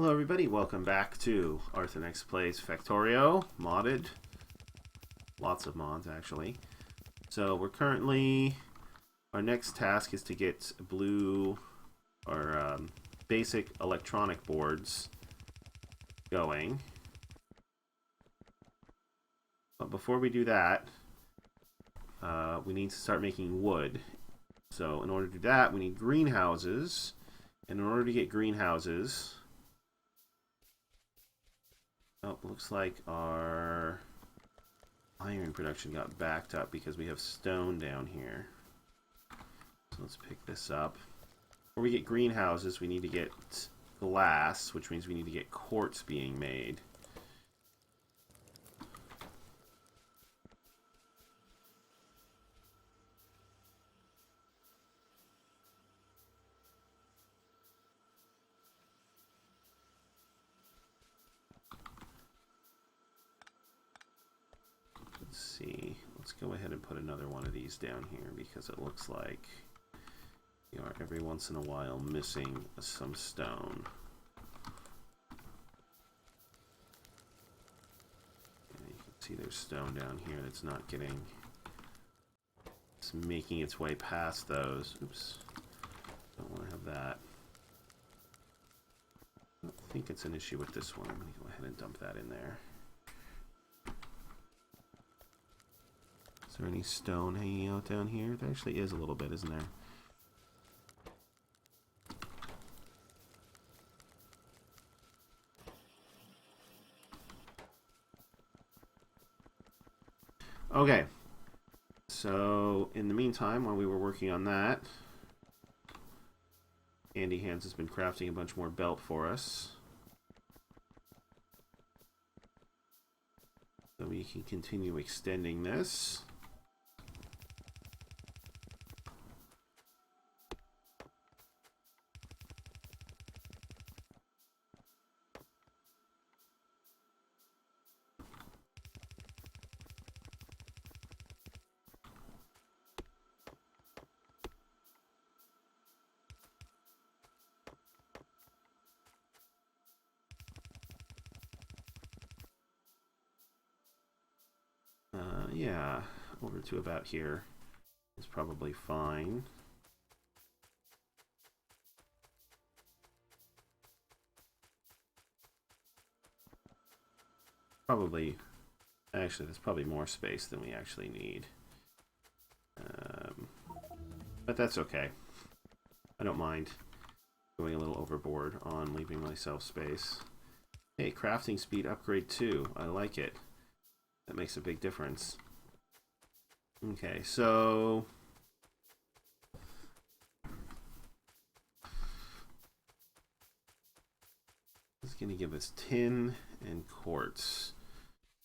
Hello everybody, welcome back to Arthenex Plays Factorio, modded. Lots of mods actually. So we're currently, our next task is to get blue, or basic electronic boards going. But before we do that, we need to start making wood. So in order to do that, we need greenhouses. And in order to get greenhouses, oh, looks like our iron production got backed up because we have stone down here. So let's pick this up. Before we get greenhouses, we need to get glass, which means we need to get quartz being made. Let's see. Let's go ahead and put another one of these down here because it looks like you are every once in a while missing some stone. And you can see there's stone down here that's not getting, it's making its way past those. Oops. Don't want to have that. I don't think it's an issue with this one. I'm going to go ahead and dump that in there. Is there any stone hanging out down here? There actually is a little bit, isn't there? Okay. So, in the meantime, while we were working on that, Andy Hands has been crafting a bunch more belt for us. So we can continue extending this. Yeah, over to about here is probably fine. Probably, actually, there's probably more space than we actually need. But that's okay. I don't mind going a little overboard on leaving myself space. Hey, crafting speed upgrade 2. I like it. That makes a big difference. Okay, so it's going to give us tin and quartz.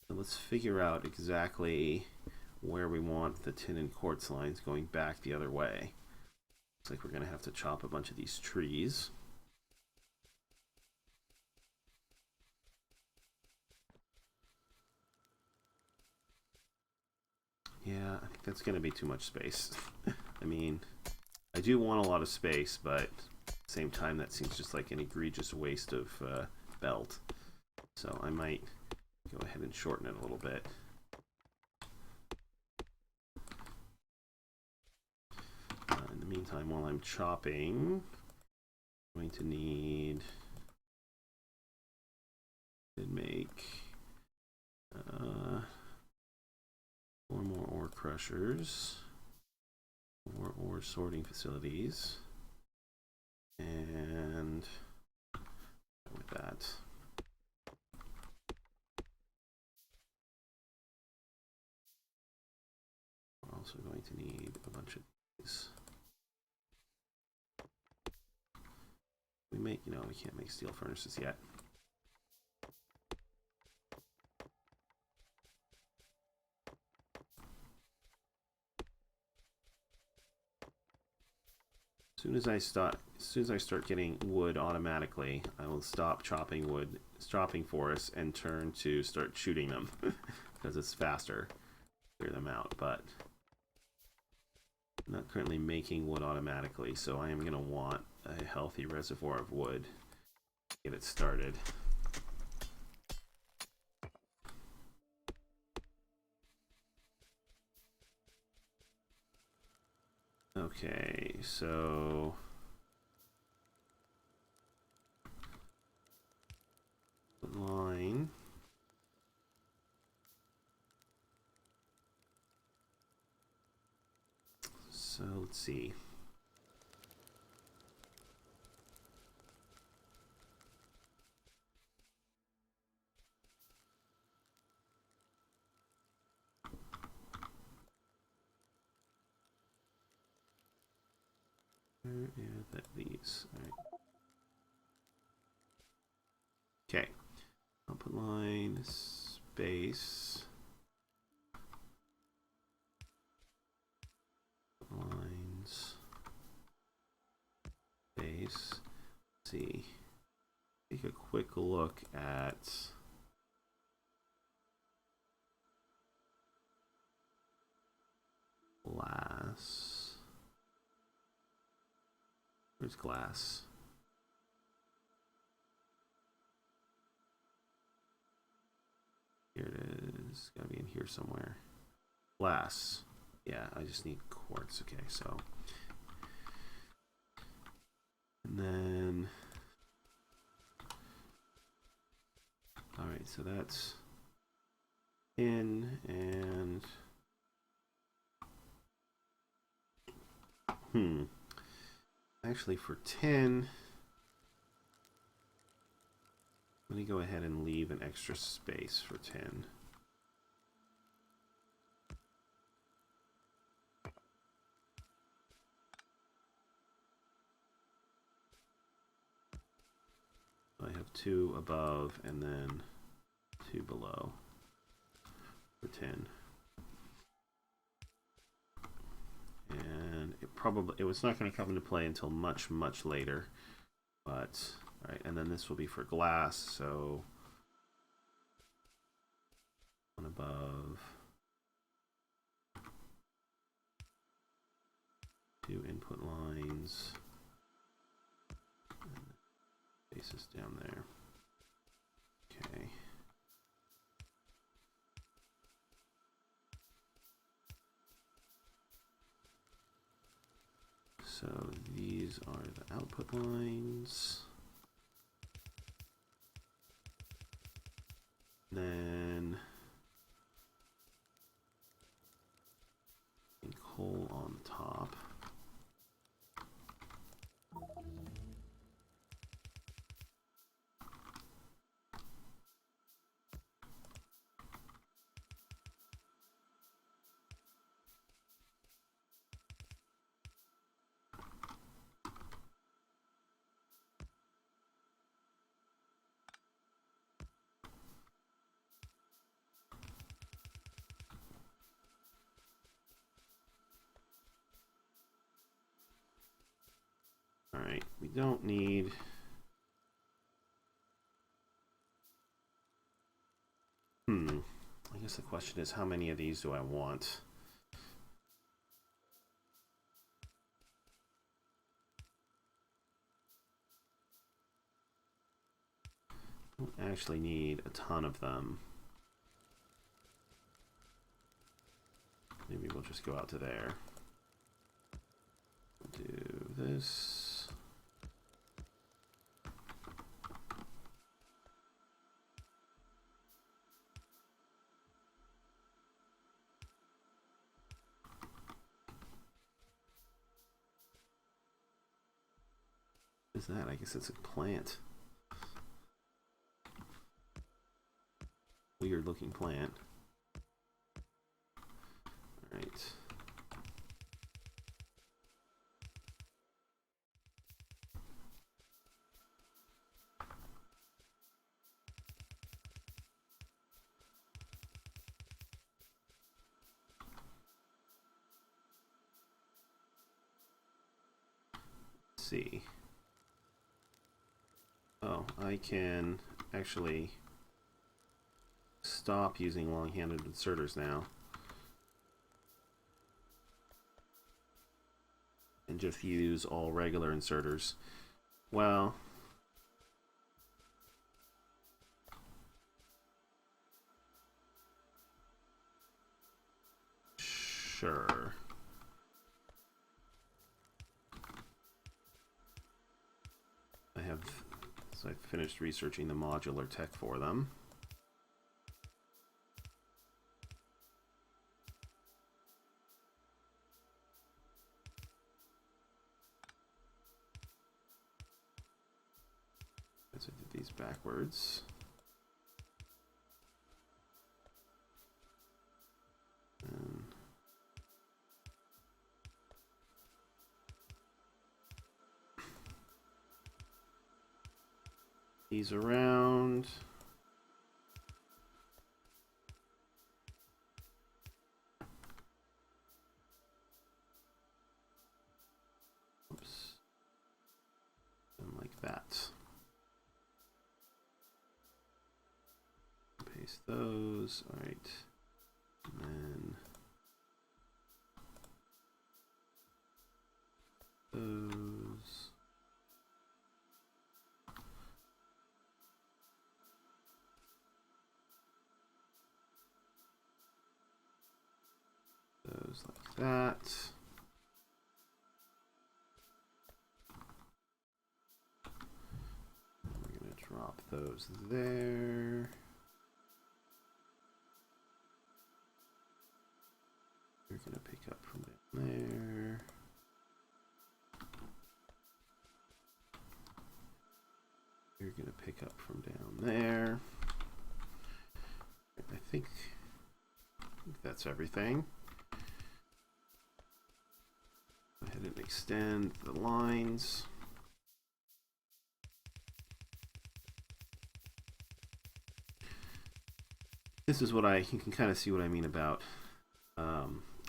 So let's figure out exactly where we want the tin and quartz lines going back the other way. Looks like we're going to have to chop a bunch of these trees. Yeah, I think that's going to be too much space. I mean, I do want a lot of space, but at the same time, that seems just like an egregious waste of belt. So I might go ahead and shorten it a little bit. In the meantime, while I'm chopping, I'm going to need to make 4 more ore crushers, 4 ore sorting facilities, and with that, we're also going to need a bunch of these. We make, you know, we can't make steel furnaces yet. As soon as I start getting wood automatically, I will stop chopping wood, chopping forests, and turn to start shooting them because it's faster. Clear them out, but I'm not currently making wood automatically, so I am going to want a healthy reservoir of wood get it started. Okay, so line. So let's see. Where are these? All right. Okay. Output line space. Lines space. Let's see. Take a quick look at glass. Where's glass? Here it is. Gotta be in here somewhere. Glass. Yeah, I just need quartz. Okay, so. And then. Alright, so that's in and. Actually, for 10. Let me go ahead and leave an extra space for 10. I have 2 above and then 2 below for 10. And it was not going to come into play until much later, but all right. And then this will be for glass, so 1 above, 2 input lines, and spaces down there. Okay. So these are the output lines. Then a coal on top. All right, we don't need I guess the question is, how many of these do I want? I don't actually need a ton of them. Maybe we'll just go out to there. Do this. What is that? I guess it's a plant. Weird looking plant. All right. Let's see. Oh, I can actually stop using long-handed inserters now and just use all regular inserters. Well, sure. So I finished researching the modular tech for them. So I did these backwards. And these around. Oops. And like that. Paste those. All right. And then those. Those like that. We're going to drop those there. We're going to pick up from down there. You're going to pick up from down there. I think that's everything. Go ahead and extend the lines. This is what you can kind of see what I mean about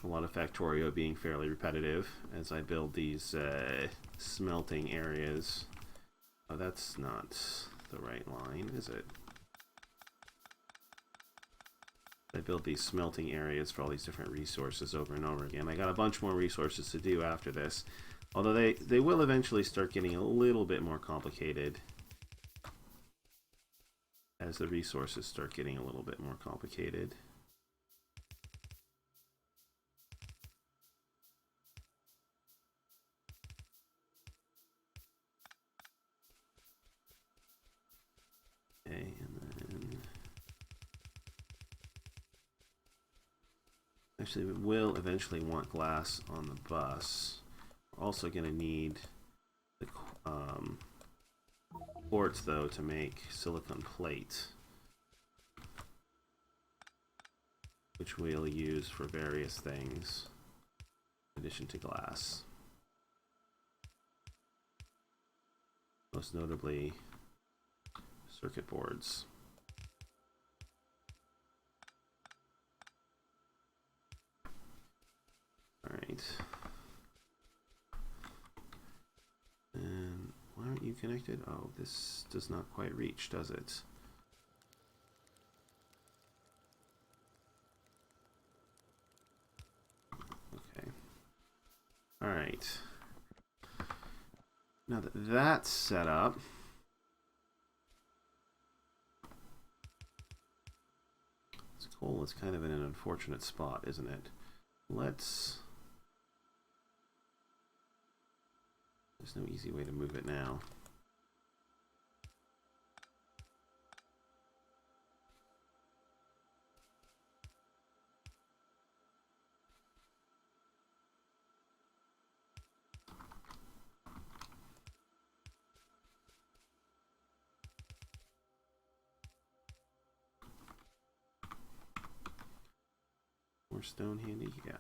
a lot of Factorio being fairly repetitive as I build these smelting areas. Oh, that's not the right line, is it? I build these smelting areas for all these different resources over and over again. I got a bunch more resources to do after this, although they will eventually start getting a little bit more complicated as the resources start getting a little bit more complicated. Okay, and then actually we will eventually want glass on the bus. We're also going to need the quartz though to make silicon plate, which we'll use for various things in addition to glass. Most notably circuit boards. All right. And why aren't you connected? Oh, this does not quite reach, does it? Okay. All right. Now that that's set up, this coal is kind of in an unfortunate spot, isn't it? There's no easy way to move it now. More stone handy? Yeah.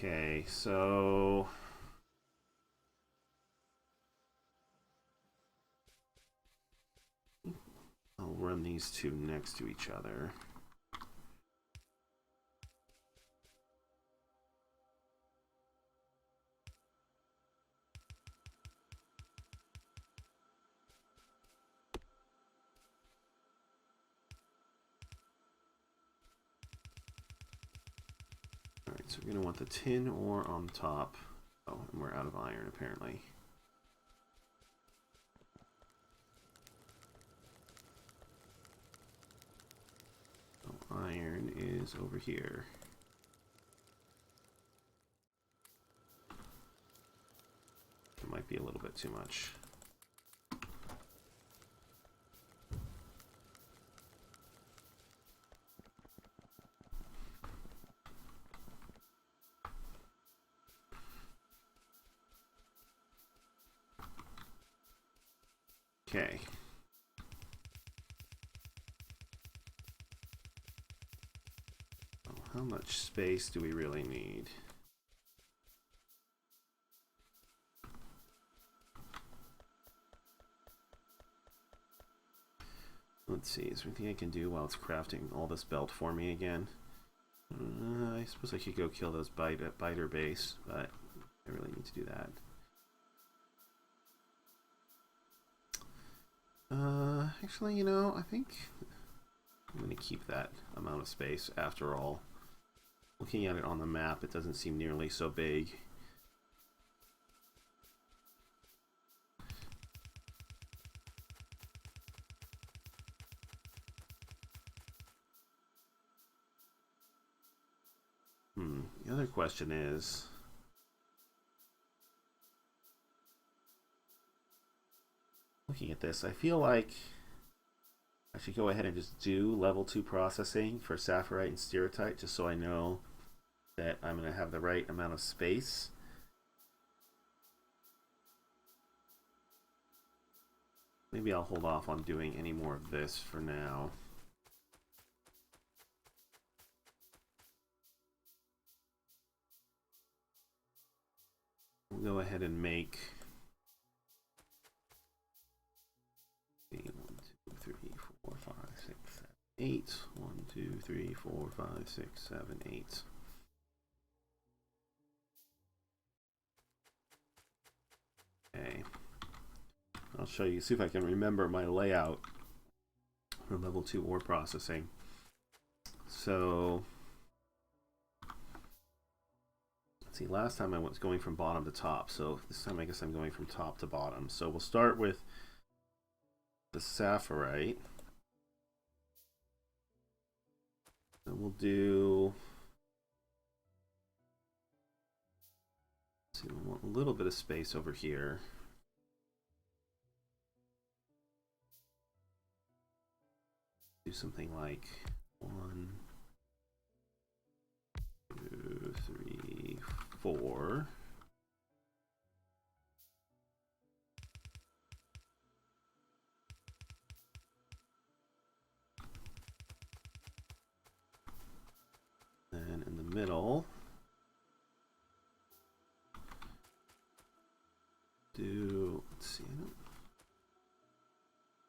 Okay, so I'll run these two next to each other. So we're going to want the tin ore on top. Oh, and we're out of iron apparently. So iron is over here. It might be a little bit too much. Okay. So how much space do we really need? Let's see, is there anything I can do while it's crafting all this belt for me again? I suppose I could go kill those biter base, but I really need to do that. Actually, you know, I think I'm going to keep that amount of space after all. Looking at it on the map, it doesn't seem nearly so big. The other question is, looking at this, I feel like I should go ahead and just do level 2 processing for sapphirite and stereotype, just so I know that I'm going to have the right amount of space. Maybe I'll hold off on doing any more of this for now. We'll go ahead and make 1, 2, 3, 4, 5, 6, 7, 8. 1, 2, 3, 4, 5, 6, 7, 8. Okay. I'll show you, see if I can remember my layout for level 2 ore processing. So see, last time I was going from bottom to top, so this time I guess I'm going from top to bottom. So we'll start with the sapphirite. And we'll do, let's see, we want a little bit of space over here. Do something like 1, 2, 3, 4. And in the middle, do, let's see, I don't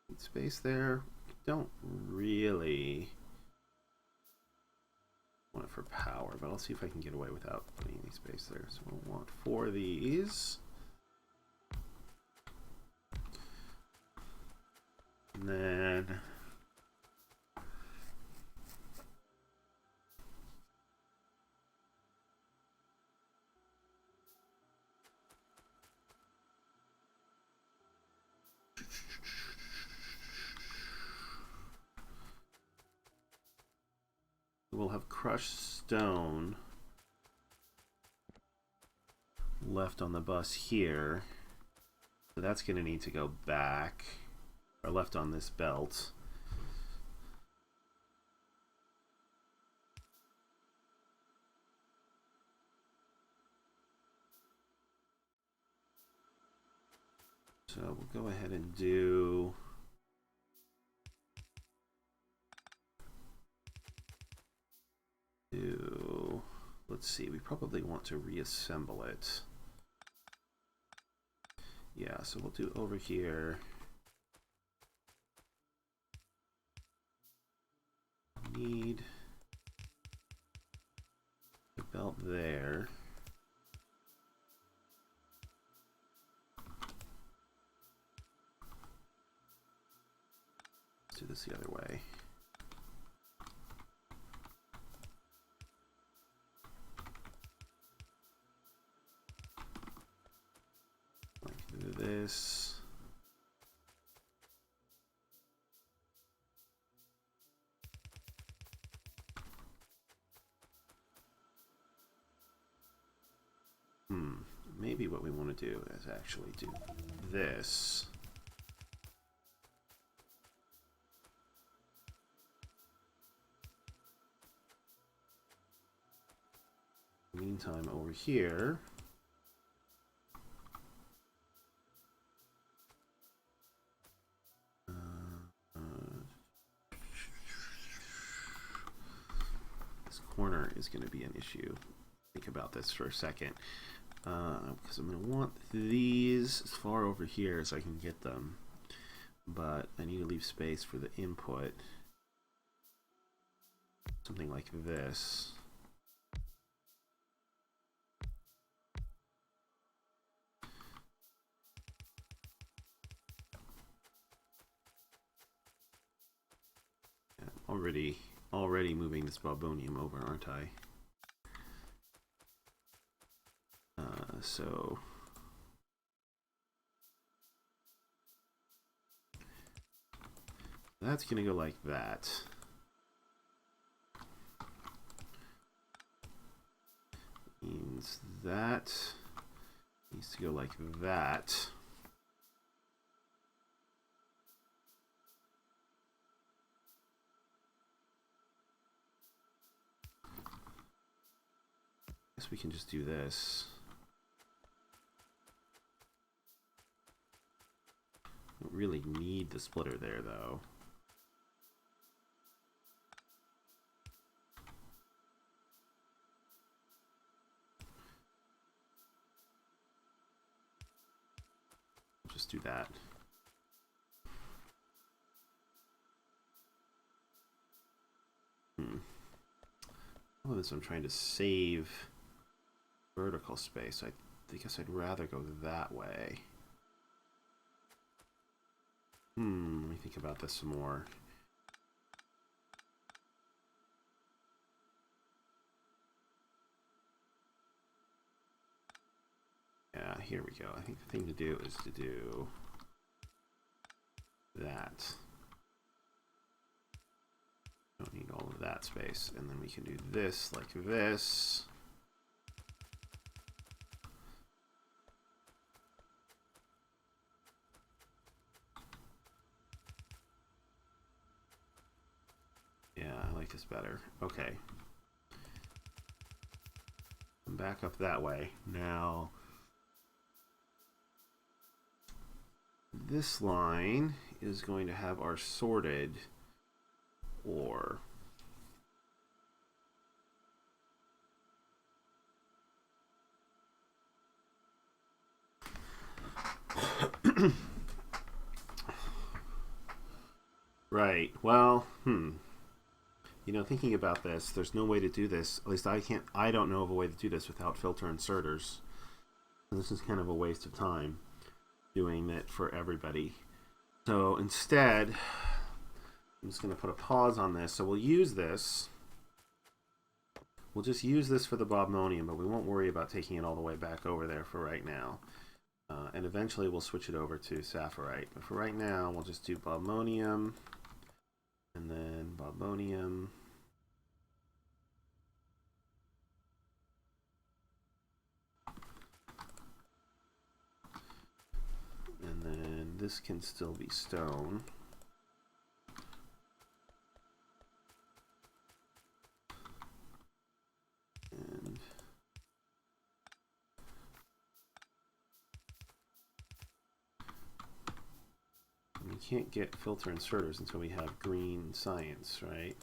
need space there. Don't really want it for power, but I'll see if I can get away without putting any space there. So we'll want 4 of these. And then we'll have crushed stone left on the bus here. So that's going to need to go back, or left on this belt. So we'll go ahead and do let's see, we probably want to reassemble it. Yeah, so we'll do over here. Need the belt there. Let's do this the other way. this. Maybe what we want to do is actually do this. Meantime, over here, this corner is going to be an issue. Think about this for a second, because I'm going to want these as far over here as I can get them, but I need to leave space for the input. Something like this. Already moving this Bobonium over, aren't I? So that's going to go like that. Means that needs to go like that. We can just do this. Don't really need the splitter there, though. Just do that. All of this I'm trying to save vertical space. I guess I'd rather go that way. Let me think about this some more. Yeah, here we go. I think the thing to do is to do that. Don't need all of that space. And then we can do this like this. Yeah, I like this better. Okay. Back up that way. Now, this line is going to have our sorted ore. Right. Well, you know, thinking about this, there's no way to do this. At least I don't know of a way to do this without filter inserters. And this is kind of a waste of time doing that for everybody. So instead, I'm just going to put a pause on this. So we'll use this. We'll just use this for the Bobonium, but we won't worry about taking it all the way back over there for right now. And eventually we'll switch it over to Sapphirite. But for right now, we'll just do Bobonium. And then Bobonium. And then this can still be stone. And we can't get filter inserters until we have green science, right?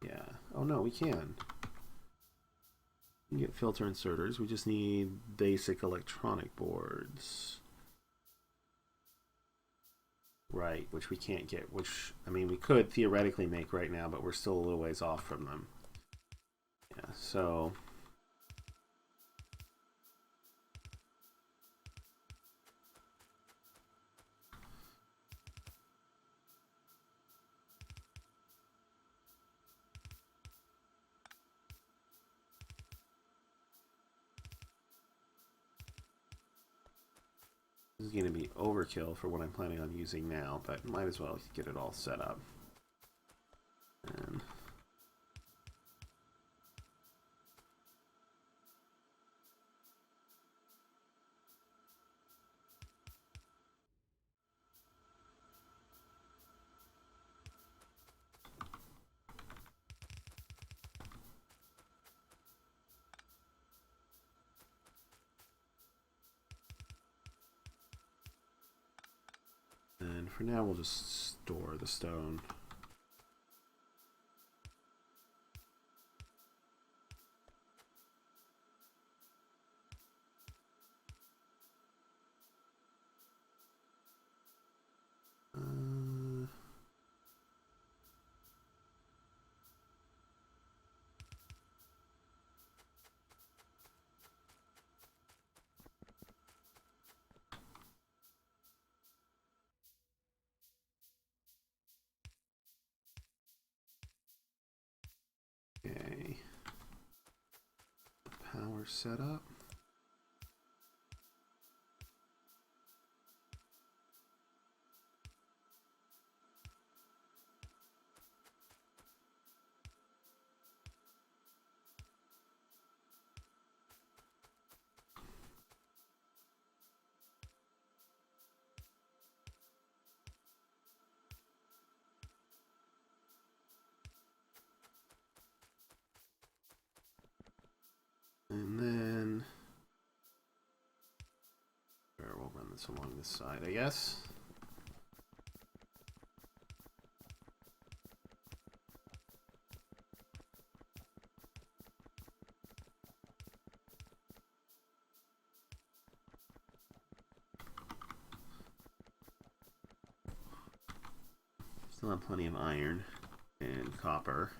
Yeah. Oh no, we can. We can get filter inserters. We just need basic electronic boards. Right, which we can't get, which, I mean, we could theoretically make right now, but we're still a little ways off from them. Yeah, so This is going to be overkill for what I'm planning on using now, but might as well get it all set up. And for now, we'll just store the stone. Okay. Power setup. And then we'll run this along this side, I guess. Still have plenty of iron and copper.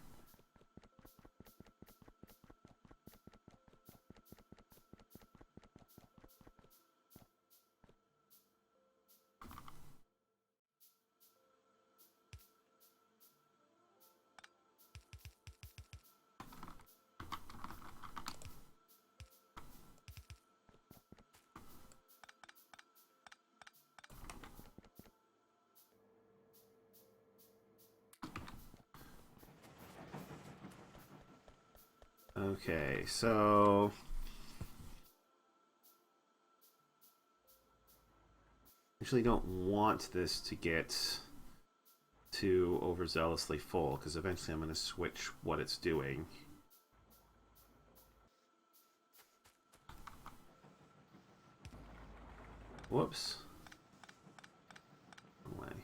Okay, so actually don't want this to get too overzealously full, because eventually I'm going to switch what it's doing. Whoops. Wrong way.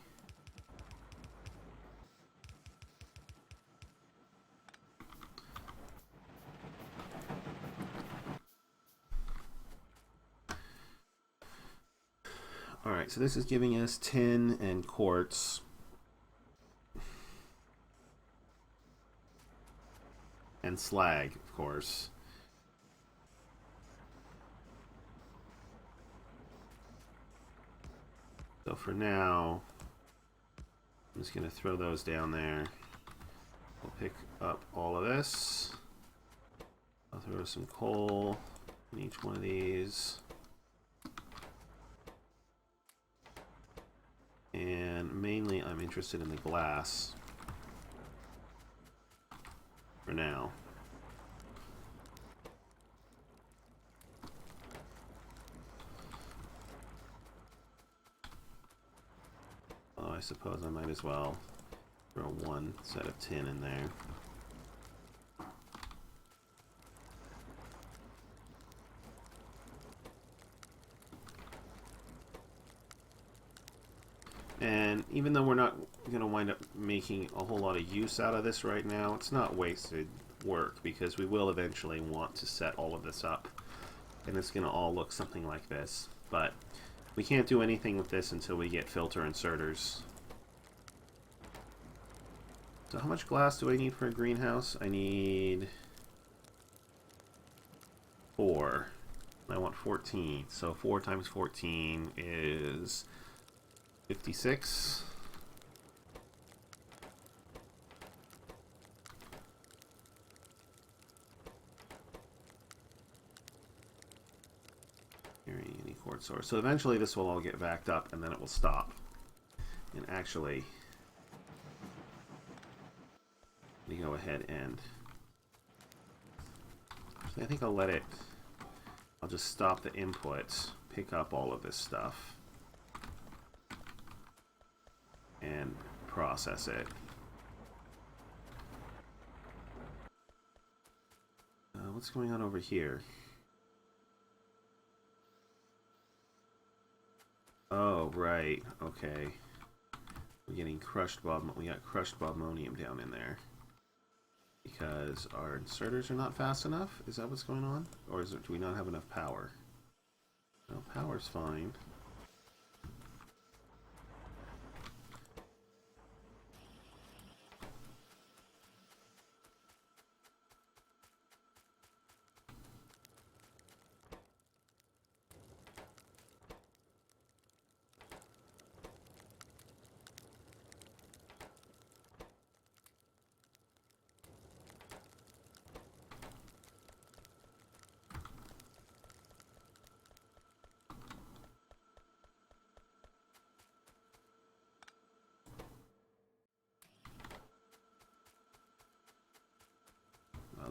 Alright, so this is giving us tin and quartz. And slag, of course. So for now, I'm just going to throw those down there. We'll pick up all of this. I'll throw some coal in each one of these. And mainly I'm interested in the glass for now. Oh, I suppose I might as well throw one set of tin in there. And even though we're not going to wind up making a whole lot of use out of this right now, it's not wasted work, because we will eventually want to set all of this up. And it's going to all look something like this. But we can't do anything with this until we get filter inserters. So how much glass do I need for a greenhouse? I need 4. I want 14. So 4 times 14 is 56. Carrying quartz ore. So eventually this will all get backed up and then it will stop. And actually, let me go ahead and... I think I'll let it... I'll just stop the inputs, pick up all of this stuff, and process it. What's going on over here? Oh, right. Okay. We're getting crushed we got crushed bobmonium down in there. Because our inserters are not fast enough? Is that what's going on? Or do we not have enough power? No, power's fine.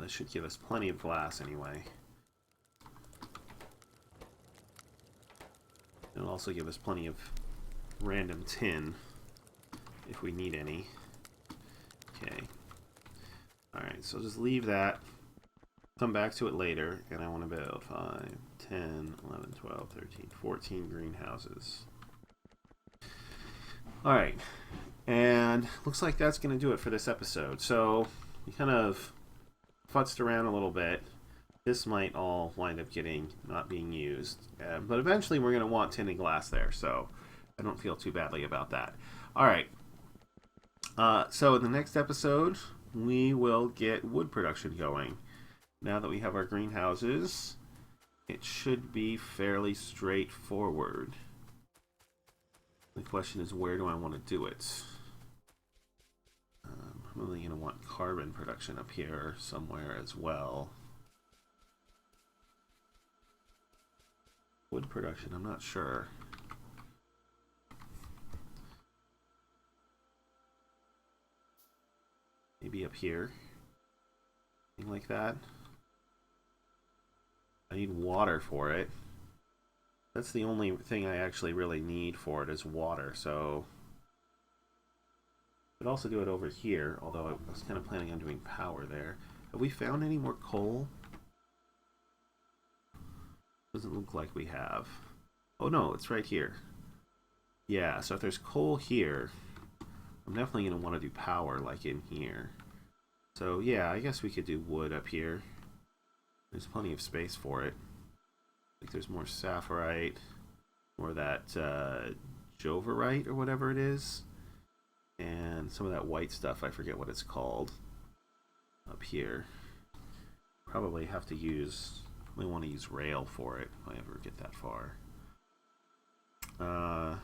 This should give us plenty of glass anyway. It'll also give us plenty of random tin if we need any. Okay. Alright, so just leave that. Come back to it later, and I want to build 5, 10, 11, 12, 13, 14 greenhouses. Alright, and looks like that's going to do it for this episode. So, we kind of futzed around a little bit. This might all wind up not being used, but eventually we're going to want tin and glass there, so I don't feel too badly about that. Alright, so in the next episode we will get wood production going. Now that we have our greenhouses, it should be fairly straightforward. The question is, where do I want to do it? I'm really going to want carbon production up here somewhere as well. Wood production, I'm not sure. Maybe up here. Something like that. I need water for it. That's the only thing I actually really need for it is water, so... I could also do it over here, although I was kind of planning on doing power there. Have we found any more coal? Doesn't look like we have. Oh no, it's right here. Yeah, so if there's coal here, I'm definitely going to want to do power like in here. So yeah, I guess we could do wood up here. There's plenty of space for it. I think there's more sapphirite, more of that joverite or whatever it is. And some of that white stuff, I forget what it's called, up here. Probably have to use, we want to use rail for it if I ever get that far. I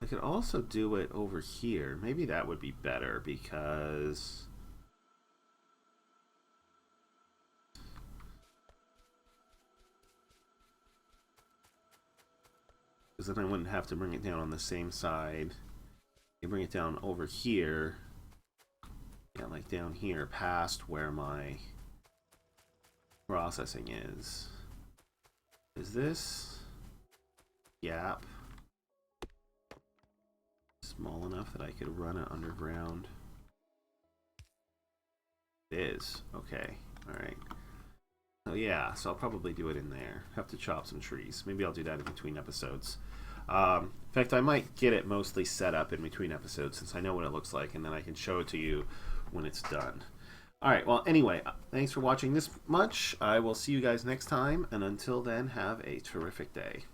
could also do it over here. Maybe that would be better because... then I wouldn't have to bring it down on the same side. You bring it down over here. Yeah, like down here past where my processing is. Is this gap small enough that I could run it underground? It is. Okay. Alright. Oh yeah, so I'll probably do it in there. Have to chop some trees. Maybe I'll do that in between episodes. In fact, I might get it mostly set up in between episodes since I know what it looks like, and then I can show it to you when it's done. Alright, well, anyway, thanks for watching this much. I will see you guys next time, and until then, have a terrific day.